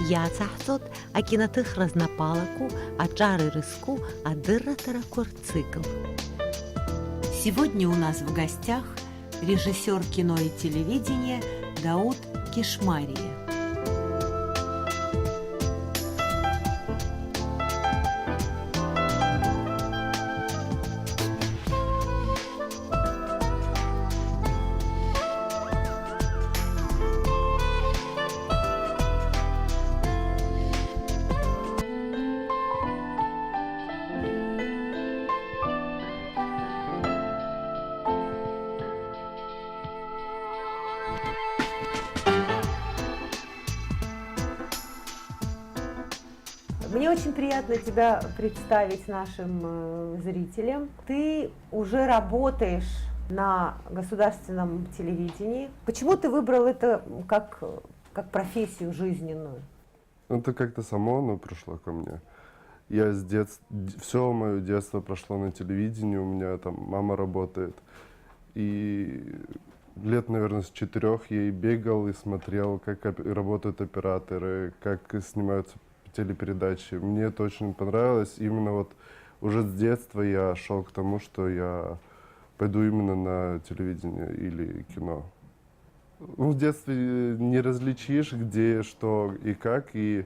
Я цахцот, акина тыхраз на палаку, а чары рыску, а дырратара корцикл. Сегодня у нас в гостях режиссер кино и телевидения Дауд Кишмария. Мне очень приятно тебя представить нашим зрителям. Ты уже работаешь на государственном телевидении. Почему ты выбрал это как профессию жизненную? Это как-то само оно пришло ко мне. Я с детства, все мое детство прошло на телевидении, у меня там мама работает. И лет, наверное, с 4 я и бегал, и смотрел, как работают операторы, как снимаются телепередачи. Мне это очень понравилось. Именно вот уже с детства я шел к тому, что я пойду именно на телевидение или кино. Ну, в детстве не различишь, где, что и как. И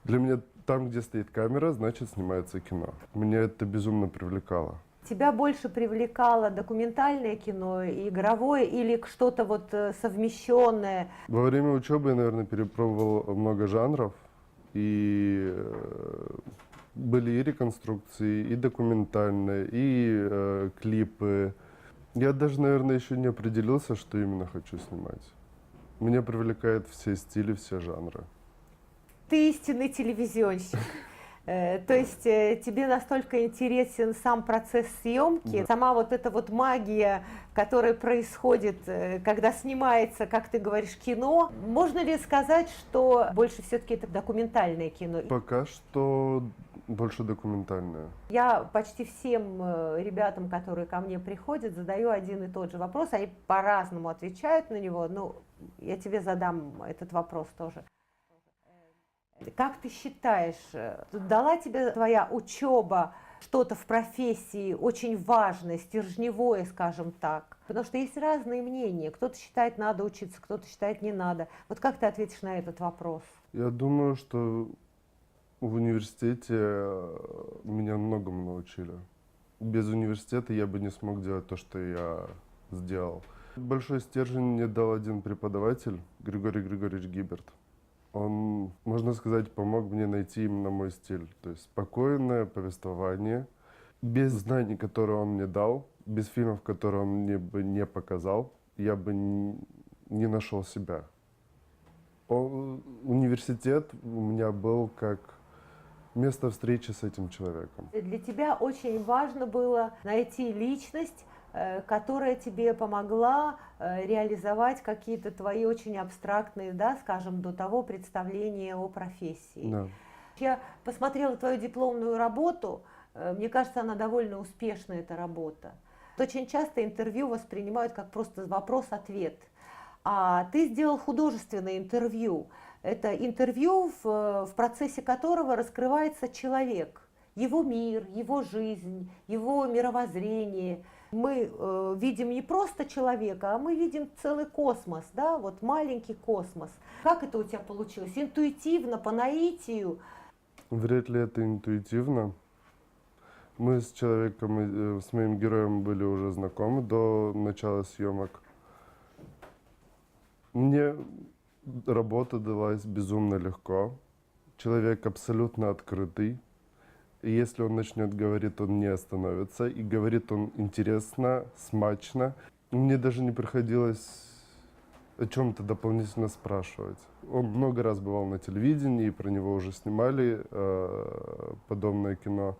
для меня там, где стоит камера, значит, снимается кино. Меня это безумно привлекало. Тебя больше привлекало документальное кино, игровое или что-то вот совмещенное? Во время учебы я, наверное, перепробовал много жанров. И были и реконструкции, и документальные, и клипы. Я даже, наверное, еще не определился, что именно хочу снимать. Меня привлекают все стили, все жанры. Ты истинный телевизионщик. То есть тебе настолько интересен сам процесс съемки, Да. сама вот эта вот магия, которая происходит, когда снимается, как ты говоришь, кино. Можно ли сказать, что больше все-таки это документальное кино? Пока что больше документальное. Я почти всем ребятам, которые ко мне приходят, задаю один и тот же вопрос. Они по-разному отвечают на него, но я тебе задам этот вопрос тоже. Как ты считаешь, дала тебе твоя учеба что-то в профессии очень важное, стержневое, скажем так? Потому что есть разные мнения. Кто-то считает, надо учиться, кто-то считает, не надо. Вот как ты ответишь на этот вопрос? Я думаю, что в университете меня многому научили. Без университета я бы не смог делать то, что я сделал. Большой стержень мне дал один преподаватель, Григорий Григорьевич Гиберт. Он, можно сказать, помог мне найти именно мой стиль. То есть спокойное повествование, без знаний, которые он мне дал, без фильмов, которые он мне бы не показал, я бы не нашел себя. Университет у меня был как место встречи с этим человеком. Для тебя очень важно было найти личность, которая тебе помогла реализовать какие-то твои очень абстрактные, да, скажем, до того представления о профессии. Да. Я посмотрела твою дипломную работу, мне кажется, она довольно успешная, эта работа. Очень часто интервью воспринимают как просто вопрос-ответ, а ты сделал художественное интервью. Это интервью, в процессе которого раскрывается человек, его мир, его жизнь, его мировоззрение. Мы видим не просто человека, а мы видим целый космос, да, вот маленький космос. Как это у тебя получилось? Интуитивно, по наитию? Вряд ли это интуитивно. Мы с человеком, с моим героем были уже знакомы до начала съемок. Мне работа далась безумно легко. Человек абсолютно открытый. И если он начнет говорить, он не остановится. И говорит он интересно, смачно. Мне даже не приходилось о чем-то дополнительно спрашивать. Он много раз бывал на телевидении, и про него уже снимали подобное кино.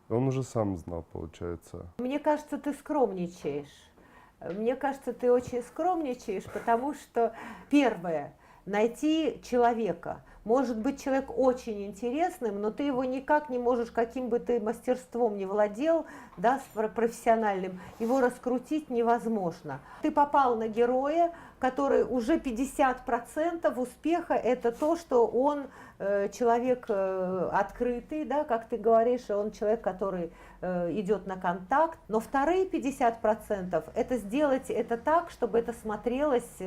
Он уже сам знал, получается. Мне кажется, ты скромничаешь. Мне кажется, ты очень скромничаешь, потому что, первое, найти человека. Может быть, человек очень интересным, но ты его никак не можешь, каким бы ты мастерством не владел, да, профессиональным, его раскрутить невозможно. Ты попал на героя, который уже 50% успеха, это то, что он человек открытый, да, как ты говоришь, он человек, который идет на контакт, но вторые 50% это сделать это так, чтобы это смотрелось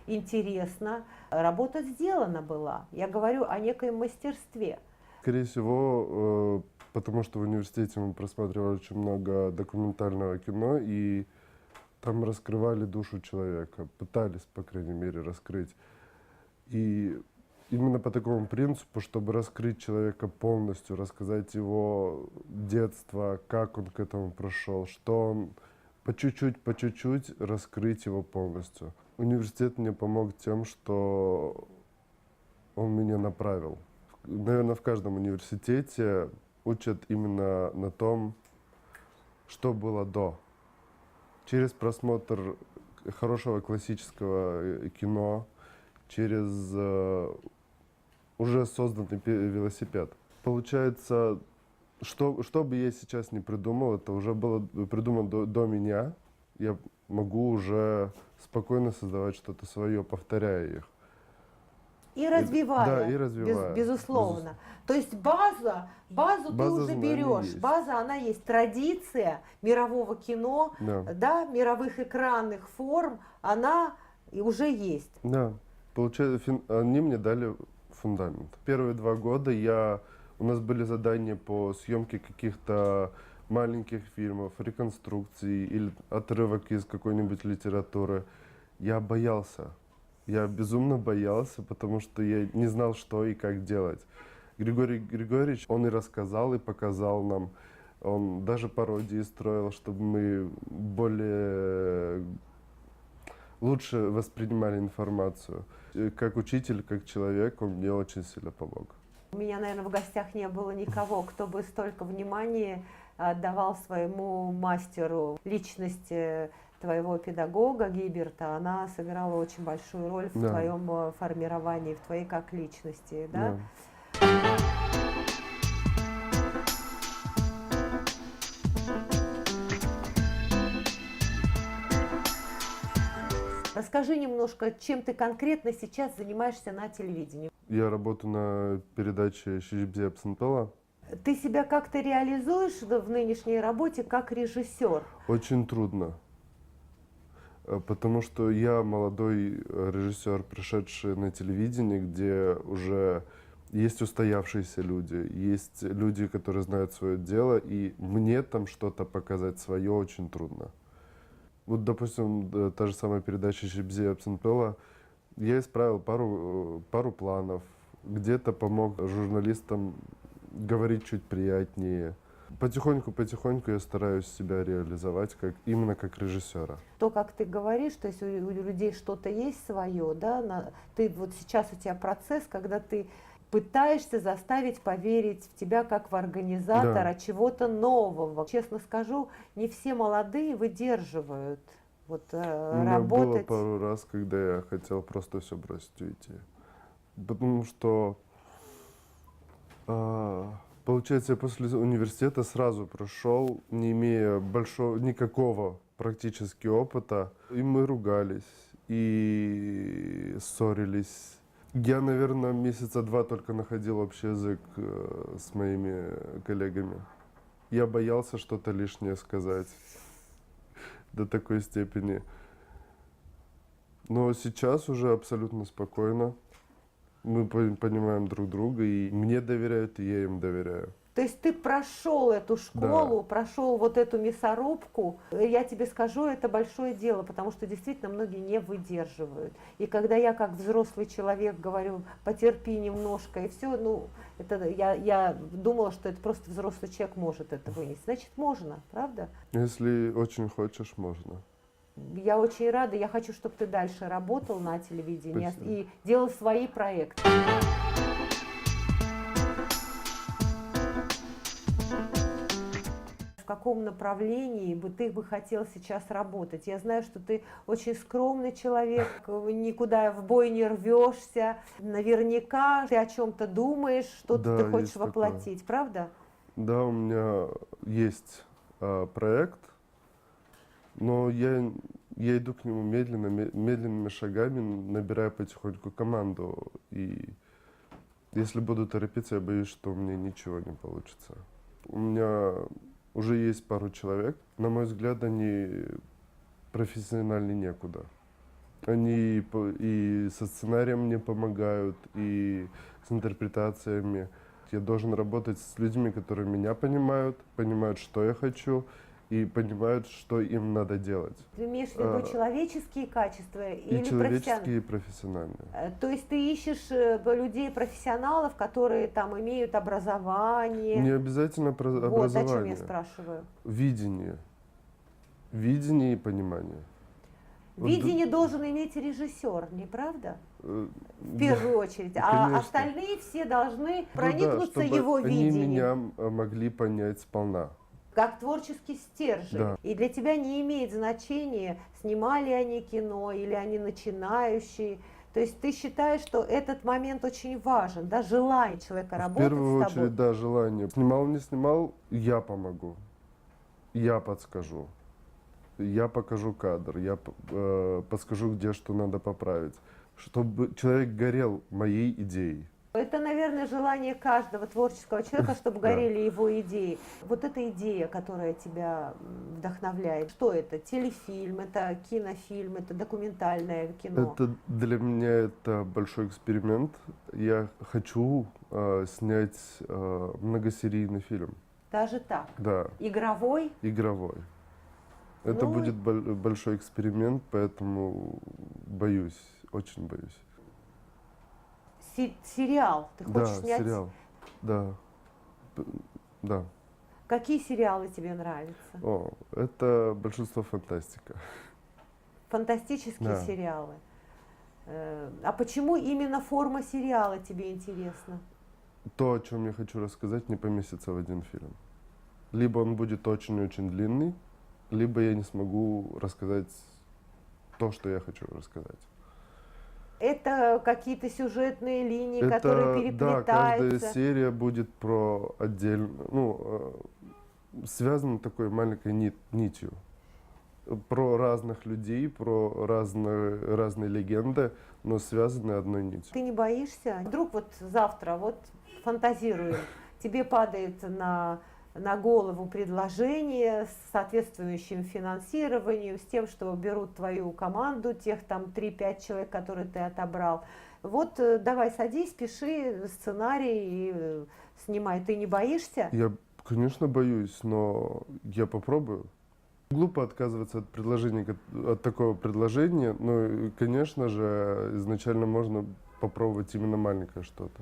интересно. Работа сделана была. Я говорю о некоем мастерстве. Скорее всего, потому что в университете мы просматривали очень много документального кино, и там раскрывали душу человека, пытались, по крайней мере, раскрыть. И именно по такому принципу, чтобы раскрыть человека полностью, рассказать его детство, как он к этому прошел, что он по чуть-чуть раскрыть его полностью. Университет мне помог тем, что он меня направил. Наверное, в каждом университете учат именно на том, что было до. Через просмотр хорошего классического кино, через уже созданный велосипед. Получается, что бы я сейчас не придумал, это уже было придумано до меня. Я могу уже спокойно создавать что-то свое, повторяя их. И развивая, да, и развивая. Безусловно. То есть базу ты уже берешь. Есть. База, она есть. Традиция мирового кино, Да. да, мировых экранных форм, она и уже есть. Да, получается, они мне дали фундамент. Первые 2 года у нас были задания по съемке каких-то маленьких фильмов, реконструкций или отрывок из какой-нибудь литературы. Я боялся. Я безумно боялся, потому что я не знал, что и как делать. Григорий Григорьевич, он и рассказал, и показал нам. Он даже пародии строил, чтобы мы лучше воспринимали информацию. Как учитель, как человек, он мне очень сильно помог. У меня, наверное, в гостях не было никого, кто бы столько внимания отдавал своему мастеру. Личность твоего педагога Гиберта, она сыграла очень большую роль в твоем формировании, в твоей как личности, да? Расскажи немножко, чем ты конкретно сейчас занимаешься на телевидении. Я работаю на передаче «Шишбзе Апсантала». Ты себя как-то реализуешь в нынешней работе как режиссер? Очень трудно, потому что я молодой режиссер, пришедший на телевидение, где уже есть устоявшиеся люди, есть люди, которые знают свое дело, и мне там что-то показать свое очень трудно. Вот, допустим, та же самая передача «Шишбзе Апсантала», я исправил пару планов, где-то помог журналистам говорить чуть приятнее. Потихоньку я стараюсь себя реализовать именно как режиссера. То, как ты говоришь, то есть у людей что-то есть свое, да, вот сейчас у тебя процесс, когда ты пытаешься заставить поверить в тебя как в организатора чего-то нового. Честно скажу, не все молодые выдерживают У меня работать. было пару раз, когда я хотел просто все бросить и уйти. Потому что, получается, я после университета сразу прошел, не имея никакого практически опыта. И мы ругались, и ссорились. Я, наверное, месяца 2 только находил общий язык с моими коллегами. Я боялся что-то лишнее сказать до такой степени. Но сейчас уже абсолютно спокойно. Мы понимаем друг друга, и мне доверяют, и я им доверяю. То есть ты прошел эту школу, прошел вот эту мясорубку. Я тебе скажу, это большое дело, потому что действительно многие не выдерживают. И когда я как взрослый человек говорю, потерпи немножко, и все, я думала, что это просто взрослый человек может это вынести. Значит, можно, правда? Если очень хочешь, можно. Я очень рада, я хочу, чтобы ты дальше работал на телевидении. Спасибо. И делал свои проекты. В каком направлении ты бы хотел сейчас работать? Я знаю, что ты очень скромный человек, никуда в бой не рвешься. Наверняка ты о чем-то думаешь, что-то ты хочешь воплотить, правда? Да, у меня есть проект, но я я иду к нему медленно, медленными шагами, набирая потихоньку команду. И если буду торопиться, я боюсь, что у меня ничего не получится. У меня уже есть пару человек. На мой взгляд, они профессиональнее некуда. Они и со сценарием мне помогают, и с интерпретациями. Я должен работать с людьми, которые меня понимают, понимают, что я хочу, и понимают, что им надо делать. Ты имеешь в виду человеческие качества или И человеческие, и профессиональные. То есть ты ищешь людей-профессионалов, которые там имеют образование? Не обязательно Вот образование. о чем я спрашиваю. Видение. Видение и понимание. Видение должен иметь режиссер, не правда? В В первую очередь. А конечно. остальные все должны Ну да, проникнуться чтобы его они видением. меня могли понять сполна. Как творческий стержень. Да. И для тебя не имеет значения, снимали они кино или они начинающие. То есть ты считаешь, что этот момент очень важен, да, желание человека В работать первую с тобой. очередь, да, желание. Снимал, не снимал, я помогу. Я подскажу. Я покажу кадр, я подскажу, где что надо поправить. Чтобы человек горел моей идеей. Это, наверное, желание каждого творческого человека, чтобы Да. горели его идеи. Вот эта идея, которая тебя вдохновляет, что это? Телефильм, это кинофильм, это документальное кино? Это для меня это большой эксперимент. Я хочу снять многосерийный фильм. Даже так? Да, Игровой? игровой. Это Ну, будет большой эксперимент, поэтому боюсь, очень боюсь. Сериал. Ты Да, хочешь снять? сериал. Да. Да. Какие сериалы тебе нравятся? О, это большинство фантастика. Фантастические Да. сериалы. А почему именно форма сериала тебе интересна? То, о чем я хочу рассказать, не поместится в один фильм. Либо он будет очень-очень длинный, либо я не смогу рассказать то, что я хочу рассказать. Это какие-то сюжетные линии, которые Да, каждая переплетаются. серия будет про отдельно, связана такой маленькой нитью. Про разных людей, про разные легенды, но связаны одной нитью. Ты не боишься? Вдруг вот завтра, вот фантазируем, тебе падает на голову предложение с соответствующим финансированием, с тем, что берут твою команду, тех там 3-5 человек, которые ты отобрал. Вот давай садись, пиши сценарий и снимай. Ты не боишься? Я, конечно, боюсь, но я попробую. Глупо отказываться от предложения, от такого предложения, но, конечно же, изначально можно попробовать именно маленькое что-то.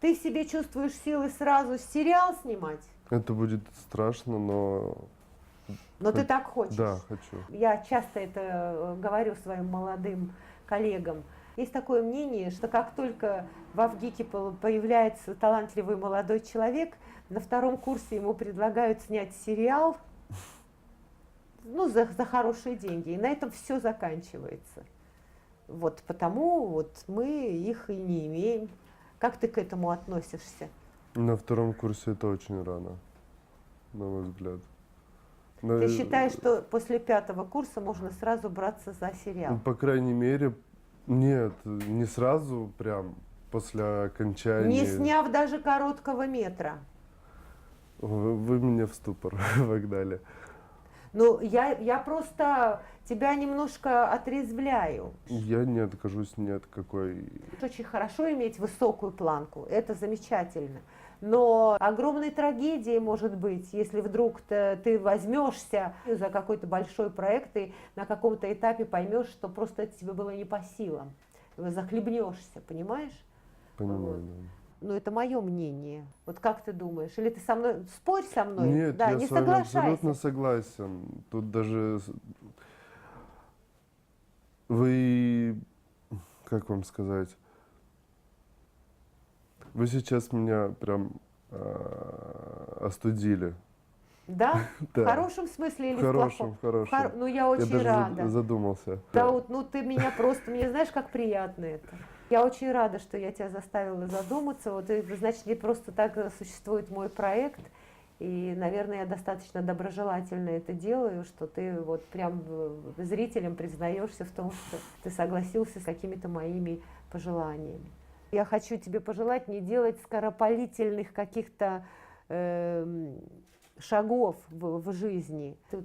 Ты в себе чувствуешь силы сразу сериал снимать? Это будет страшно, но Но ты так хочешь? да, хочу. Я часто это говорю своим молодым коллегам. Есть такое мнение, что как только в Авгике появляется талантливый молодой человек, на втором курсе ему предлагают снять сериал, ну, за хорошие деньги. И на этом все заканчивается. Вот потому вот мы их и не имеем. Как ты к этому относишься? На втором курсе это очень рано, на мой взгляд. Ты считаешь, что после 5-го курса можно сразу браться за сериал? По крайней мере, нет, не сразу, прям после окончания. Не сняв даже короткого метра. Вы меня в ступор вогнали. Ну, я просто тебя немножко отрезвляю. Я не откажусь ни от какой. Очень хорошо иметь высокую планку, это замечательно. Но огромной трагедией может быть, если вдруг ты возьмешься за какой-то большой проект и на каком-то этапе поймешь, что просто это тебе было не по силам. Захлебнешься, понимаешь? Понимаю, Ну, это мое мнение. Вот как ты думаешь? Или ты со мной, спорь со да. мной, Нет, да, я не с вами соглашайся. абсолютно согласен. Тут даже вы, как вам сказать, вы сейчас меня прям остудили. Да? Да. В хорошем смысле или В хорошем, в плохом? в хорошем. Ну, я Я очень даже рада. задумался. Да, вот, ну ты меня просто, мне знаешь, как приятно это. Я очень рада, что я тебя заставила задуматься. Вот, и, значит, не просто так существует мой проект. И, наверное, я достаточно доброжелательно это делаю, что ты вот прям зрителям признаешься в том, что ты согласился с какими-то моими пожеланиями. Я хочу тебе пожелать не делать скоропалительных каких-то шагов в жизни. Ты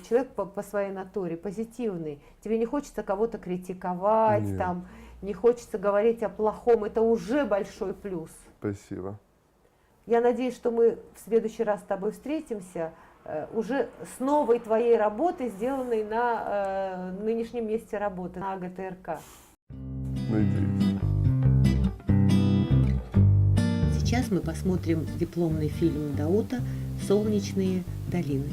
человек по своей натуре позитивный. Тебе не хочется кого-то критиковать, Нет. там, не хочется говорить о плохом. Это уже большой плюс. Спасибо. Я надеюсь, что мы в следующий раз с тобой встретимся уже с новой твоей работой, сделанной на нынешнем месте работы, на АГТРК. Надеюсь. Сейчас мы посмотрим дипломный фильм Даута «Солнечные долины».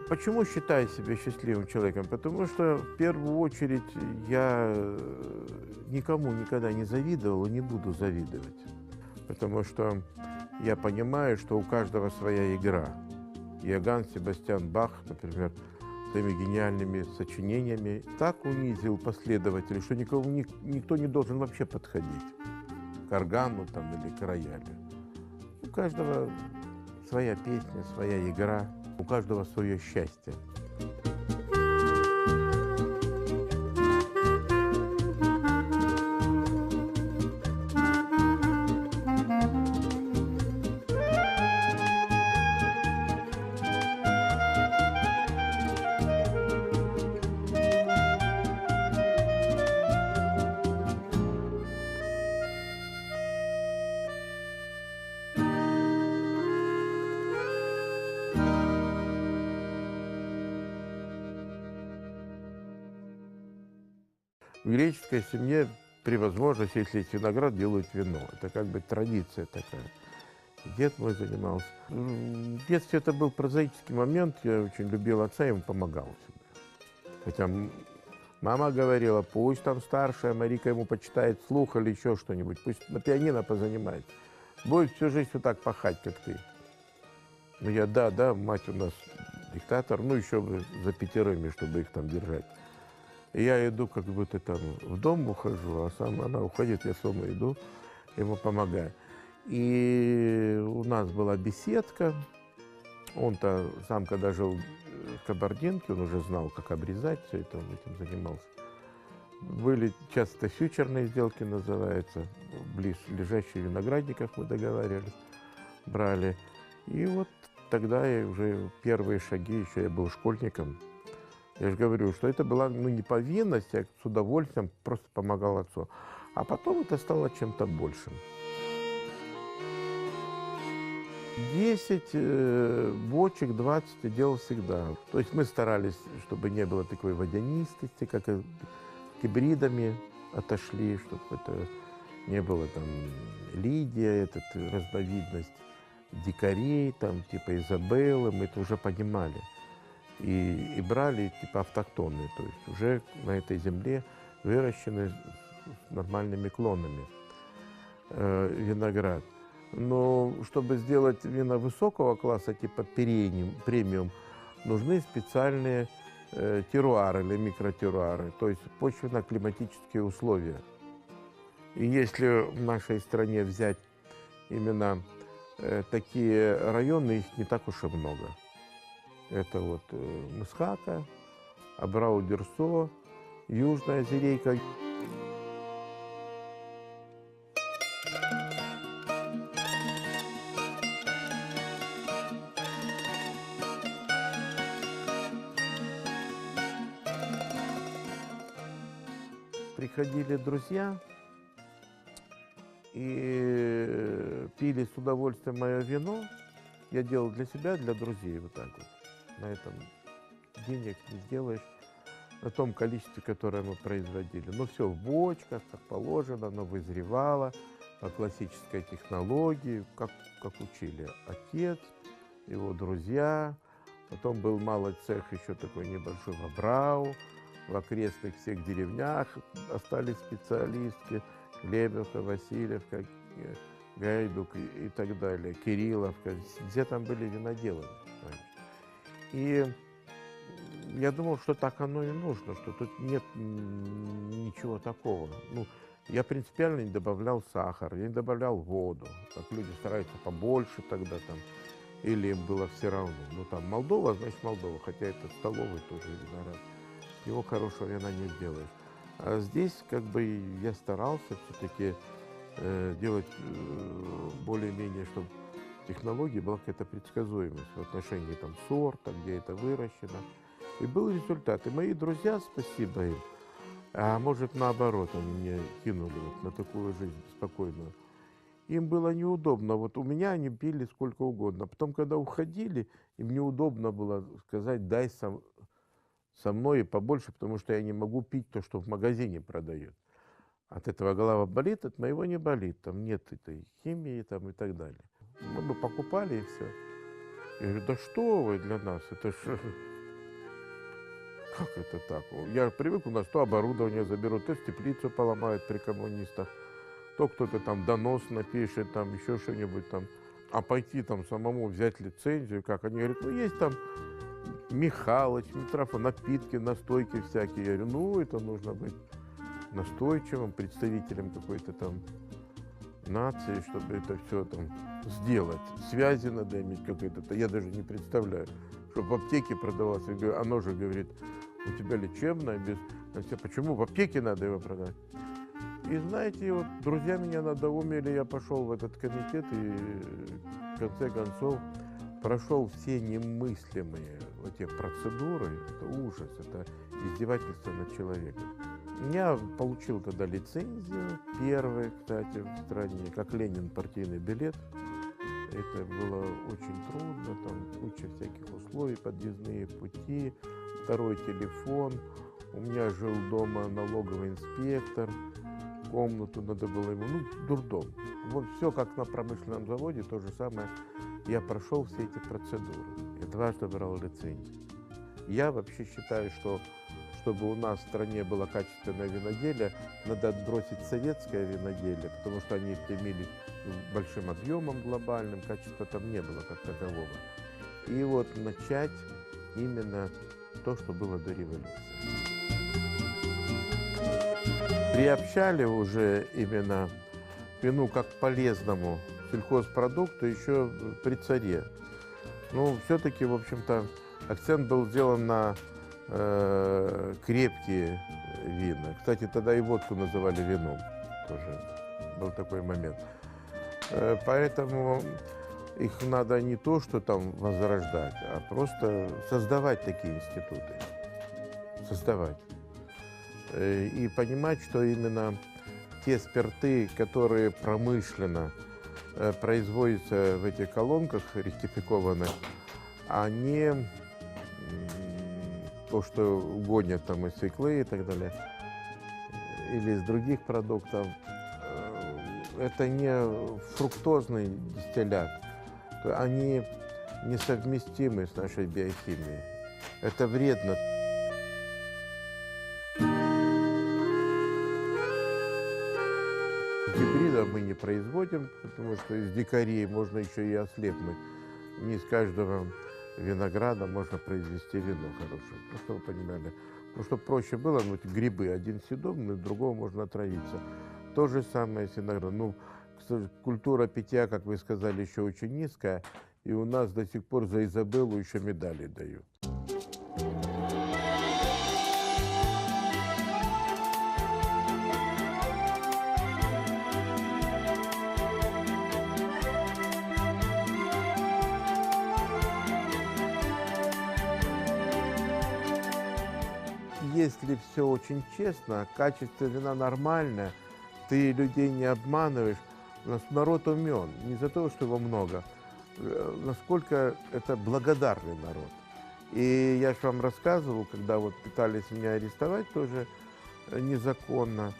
Почему считаю себя счастливым человеком? Потому что в первую очередь я никому никогда не завидовал и не буду завидовать. Потому что я понимаю, что у каждого своя игра. Иоганн Себастьян Бах, например, своими гениальными сочинениями так унизил последователей, что никто не должен вообще подходить к органу там, или к роялю. У каждого своя песня, своя игра. У каждого свое счастье. В греческой семье при возможности, если есть виноград, делают вино. Это как бы традиция такая. Дед мой занимался. В детстве это был прозаический момент. Я очень любил отца, ему помогал всегда. Хотя мама говорила, пусть там старшая Марика ему почитает вслух или еще что-нибудь. Пусть на пианино позанимается. Будет всю жизнь вот так пахать, как ты. Ну я, да, мать у нас диктатор, ну еще бы за пятерыми, чтобы их там держать. И я иду, как будто там в дом ухожу, а сам она уходит, я сам иду, ему помогаю. И у нас была беседка. Он-то сам, когда жил в Кабардинке, он уже знал, как обрезать все это, он этим занимался. Были часто фьючерные сделки, называется, близ лежащих виноградников мы договаривались, брали. И вот тогда я уже первые шаги, еще я был школьником. Я же говорю, что это была не повинность, я с удовольствием просто помогал отцу. А потом это стало чем-то большим. 10 бочек, 20 я делал всегда. То есть мы старались, чтобы не было такой водянистости, как и гибридами отошли, чтобы это не было там Лидия, разновидность дикарей, там типа Изабеллы, мы это уже понимали. И брали типа автохтонные, то есть уже на этой земле выращены с нормальными клонами виноград. Но чтобы сделать вина высокого класса, типа премиум, нужны специальные теруары или микротеруары, то есть почвенно-климатические условия. И если в нашей стране взять именно такие районы, их не так уж и много. Это вот Мысхака, Абрау-Дюрсо, Южная Зирейка. Приходили друзья и пили с удовольствием мое вино. Я делал для себя, для друзей вот так вот. На этом денег не сделаешь, на том количестве, которое мы производили. Но все в бочках, как положено, оно вызревало, по классической технологии, как учили отец, его друзья. Потом был малый цех еще такой небольшой в Абрау. В окрестных всех деревнях остались специалисты. Глебовка, Васильевка, Гайдук и так далее, Кирилловка. Где там были виноделы. И я думал, что так оно и нужно, что тут нет ничего такого. Ну, я принципиально не добавлял сахар, я не добавлял воду. Как люди стараются побольше тогда там, или им было все равно. Ну там Молдова, значит Молдова, хотя это столовый тоже виноград. Его хорошего вина не сделаешь. А здесь как бы я старался все-таки делать более-менее, чтобы технология была какая-то предсказуемость в отношении там сорта, где это выращено. И был результат. И мои друзья, спасибо им, а может наоборот, они меня кинули вот на такую жизнь спокойную. Им было неудобно. Вот у меня они пили сколько угодно. Потом, когда уходили, им неудобно было сказать, дай со мной побольше, потому что я не могу пить то, что в магазине продают. От этого голова болит, от моего не болит. Там нет этой химии там, и так далее. Мы бы покупали и все. Я говорю, да что вы для нас? Это ж... Как это так? Я привык, у нас то оборудование заберут, то теплицу поломают при коммунистах, то кто-то там донос напишет, там еще что-нибудь там. А пойти там самому взять лицензию, как? Они говорят, ну есть там Михалыч, Митрофан, напитки, настойки всякие. Я говорю, ну это нужно быть настойчивым представителем какой-то там нации, чтобы это все там сделать. Связи надо иметь какие-то, я даже не представляю, чтобы в аптеке продавалось. Я говорю, оно же говорит, у тебя лечебное, без... Почему в аптеке надо его продать? И знаете, вот друзья меня надоумили, я пошел в этот комитет и в конце концов прошел все немыслимые вот те процедуры. Это ужас, это издевательство над человеком. Я получил тогда лицензию, первый, кстати, в стране, как Ленин, партийный билет. Это было очень трудно, там куча всяких условий, подъездные пути, второй телефон. У меня жил дома налоговый инспектор, комнату надо было ему, ну, дурдом. Вот все как на промышленном заводе, то же самое. Я прошел все эти процедуры. Я дважды брал лицензию. Я вообще считаю, что чтобы у нас в стране было качественное виноделие, надо отбросить советское виноделие, потому что они стремились к большим объемам глобальным, качества там не было как такового. И вот начать именно то, что было до революции. Приобщали уже именно вину как полезному сельхозпродукту еще при царе. Ну, все-таки, в общем-то, акцент был сделан на крепкие вина. Кстати, тогда и водку называли вином. Тоже был такой момент. Поэтому их надо не то, что там возрождать, а просто создавать такие институты. Создавать. И понимать, что именно те спирты, которые промышленно производятся в этих колонках ректификованных, они то, что гонят там из свеклы и так далее, или из других продуктов, это не фруктозный дистиллят. Они несовместимы с нашей биохимией. Это вредно. Гибрида мы не производим, потому что из дикарей можно еще и ослепнуть. Не из каждого винограда можно произвести вино хорошее. Ну, чтобы вы понимали. Ну, чтобы проще было, ну, грибы один съедобный, другого можно отравиться. То же самое с виноградом. Ну, культура питья, как вы сказали, еще очень низкая. И у нас до сих пор за Изабеллу еще медали дают. Если все очень честно, качество вина нормальное, ты людей не обманываешь, народ умен, не за то, что его много, насколько это благодарный народ. И я же вам рассказывал, когда вот пытались меня арестовать тоже незаконно,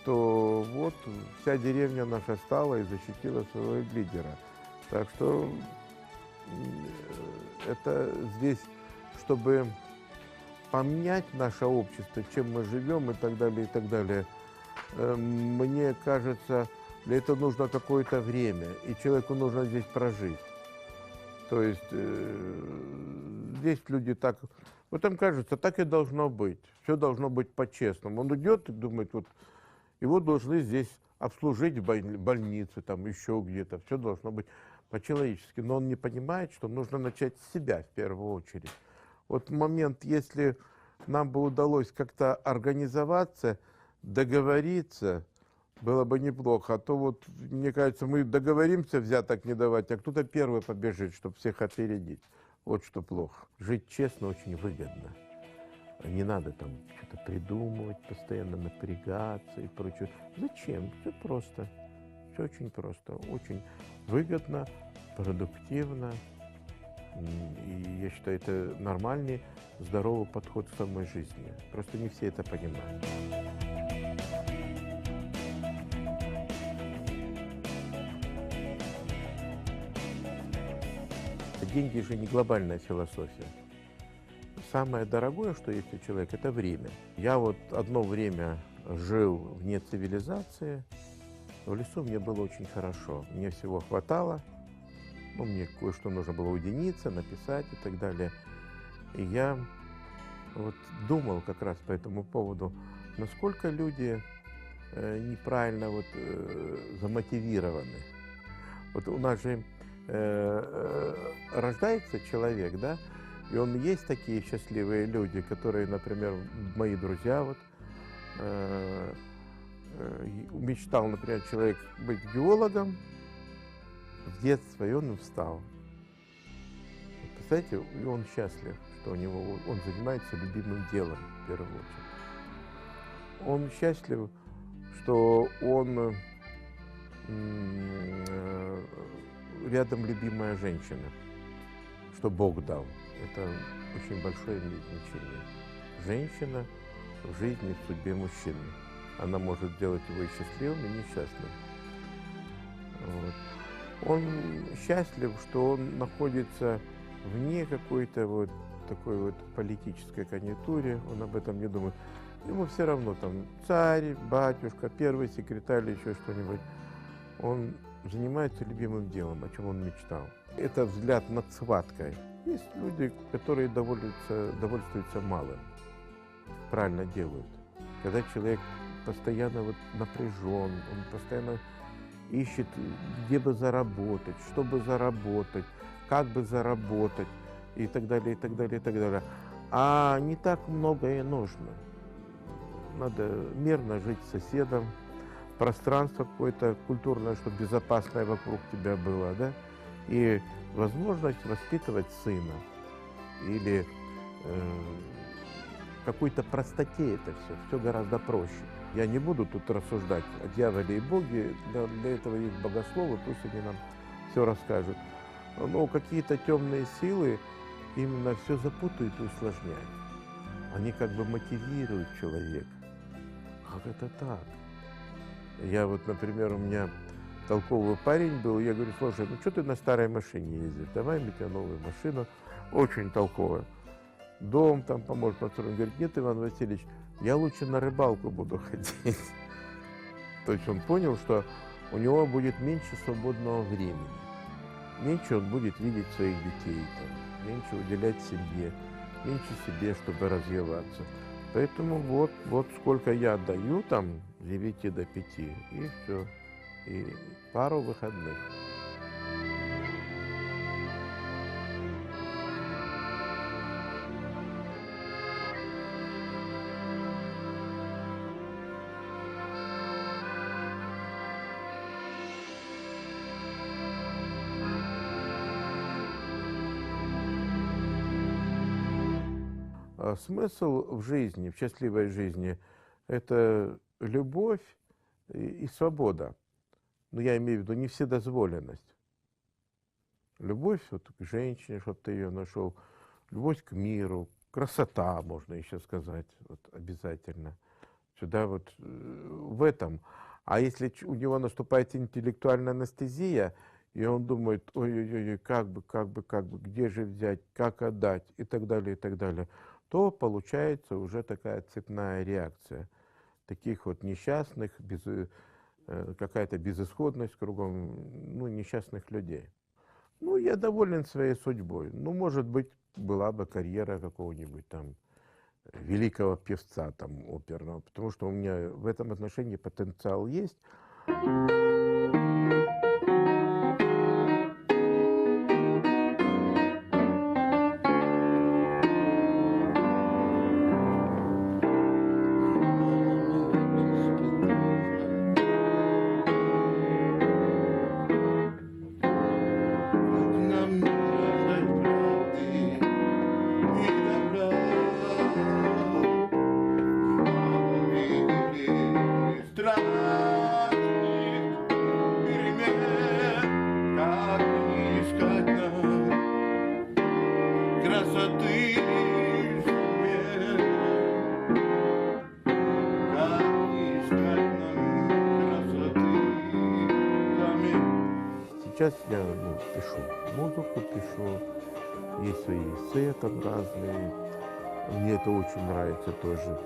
то вот вся деревня наша стала и защитила своего лидера. Так что это здесь, чтобы поменять наше общество, чем мы живем и так далее, и так далее, мне кажется, для этого нужно какое-то время, и человеку нужно здесь прожить. То есть здесь люди так, вот им кажется, так и должно быть, все должно быть по-честному. Он идет и думает, вот его должны здесь обслужить в больнице, там еще где-то, все должно быть по-человечески. Но он не понимает, что нужно начать с себя в первую очередь. Вот момент, если нам бы удалось как-то организоваться, договориться, было бы неплохо. А то вот, мне кажется, мы договоримся взяток не давать, а кто-то первый побежит, чтобы всех опередить. Вот что плохо. Жить честно очень выгодно. Не надо там что-то придумывать, постоянно напрягаться и прочее. Зачем? Все просто. Все очень просто. Очень выгодно, продуктивно. И я считаю, это нормальный, здоровый подход к самой жизни. Просто не все это понимают. Деньги же не глобальная философия. Самое дорогое, что есть у человека, это время. Я вот одно время жил вне цивилизации. В лесу мне было очень хорошо. Мне всего хватало. Ну, мне кое-что нужно было уединиться, написать и так далее. И я вот думал как раз по этому поводу, насколько люди неправильно вот, замотивированы. Вот у нас же рождается человек, да, и он есть такие счастливые люди, которые, например, мои друзья, вот, мечтал, например, человек быть геологом, в детстве, и он встал. Представляете, и он счастлив, что он занимается любимым делом, в первую очередь. Он счастлив, что он рядом любимая женщина, что Бог дал. Это очень большое имеет значение. Женщина в жизни, в судьбе мужчины. Она может сделать его и счастливым, и несчастным. Вот. Он счастлив, что он находится вне какой-то вот такой вот политической конъюнктуре, он об этом не думает. Ему все равно там царь, батюшка, первый секретарь или еще что-нибудь. Он занимается любимым делом, о чем он мечтал. Это взгляд над схваткой. Есть люди, которые довольствуются малым, правильно делают. Когда человек постоянно вот напряжен, он постоянно ищет, где бы заработать, чтобы заработать, как бы заработать и так далее, и так далее, и так далее. А не так многое нужно. Надо мирно жить с соседом, пространство какое-то культурное, чтобы безопасное вокруг тебя было, да, и возможность воспитывать сына или какой-то простоте это все гораздо проще. Я не буду тут рассуждать о дьяволе и Боге, для этого есть богословы, пусть они нам все расскажут. Но какие-то темные силы именно все запутают и усложняют. Они как бы мотивируют человека. Как это так? Я вот, например, у меня толковый парень был, я говорю, слушай, ну что ты на старой машине ездишь? Давай мне тебе новую машину, очень толковая. Дом там поможет построить. Он говорит, нет, Иван Васильевич, я лучше на рыбалку буду ходить. То есть он понял, что у него будет меньше свободного времени. Меньше он будет видеть своих детей, там, меньше уделять семье, меньше себе, чтобы развиваться. Поэтому вот сколько я даю, там, с 9 до 5, и все. И пару выходных. А смысл в жизни, в счастливой жизни, это любовь и свобода. Но я имею в виду не вседозволенность. Любовь вот к женщине, чтобы ты ее нашел, любовь к миру, красота, можно еще сказать, вот, обязательно. сюда вот в этом. А если у него наступает интеллектуальная анестезия, и он думает, ой-ой-ой, как бы, где же взять, как отдать и так далее, то получается уже такая цепная реакция таких вот несчастных, какая-то безысходность кругом, ну, несчастных людей. Ну, я доволен своей судьбой. Ну, может быть, была бы карьера какого-нибудь там великого певца там оперного, потому что у меня в этом отношении потенциал есть. Нам нужно ждать правды и добра. Видели страшных перемен, как не искать нам красоты в себе. Как не искать нам красоты в себе. Сейчас я пишу музыку, пишу, есть свои эссе там разные. Мне это очень нравится тоже.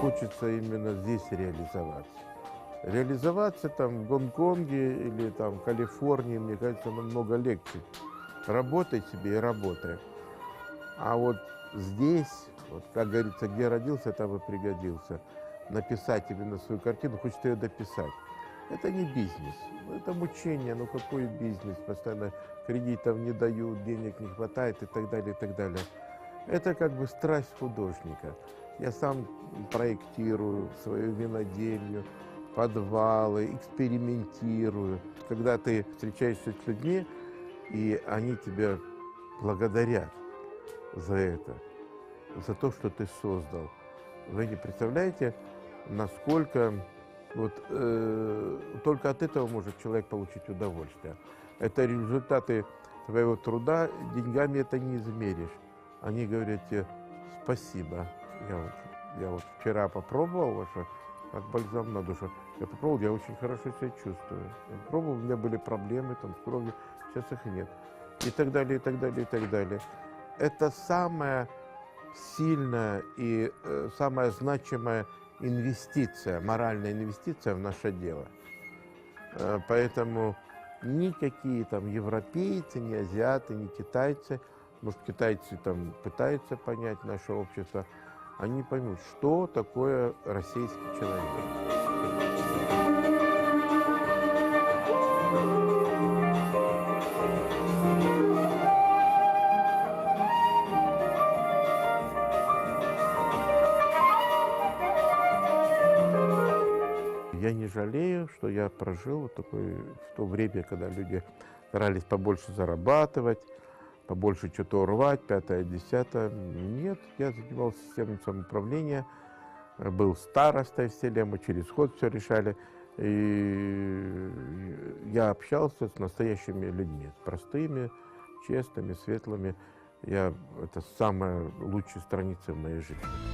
Хочется именно здесь реализоваться. Реализоваться там в Гонконге или там в Калифорнии, мне кажется, намного легче. Работай себе и работай. А вот здесь, вот, как говорится, где родился, там и пригодился. Написать именно свою картину, хочется ее дописать. Это не бизнес, это мучение. Ну какой бизнес? Постоянно кредитов не дают, денег не хватает и так далее, и так далее. Это как бы страсть художника. Я сам проектирую свою винодельню, подвалы, экспериментирую. Когда ты встречаешься с людьми, и они тебя благодарят за это, за то, что ты создал. Вы не представляете, насколько вот, только от этого может человек получить удовольствие. Это результаты твоего труда, деньгами это не измеришь. Они говорят тебе спасибо. Я вот вчера попробовал ваше, как бальзам на душу. Я попробовал, я очень хорошо себя чувствую. Я попробовал, у меня были проблемы там, с кровью, сейчас их нет. И так далее, и так далее, и так далее. Это самая сильная и самая значимая инвестиция, моральная инвестиция в наше дело. Поэтому никакие там европейцы, ни азиаты, ни китайцы, может, китайцы там пытаются понять наше общество, они поймут, что такое российский человек. Я не жалею, что я прожил вот такое, в то время, когда люди старались побольше зарабатывать, побольше что-то урвать, пятое, десятое. Нет, я занимался системным самоуправлением, был старостой в селе, мы через ход все решали. И я общался с настоящими людьми, с простыми, честными, светлыми. Это самая лучшая страница в моей жизни.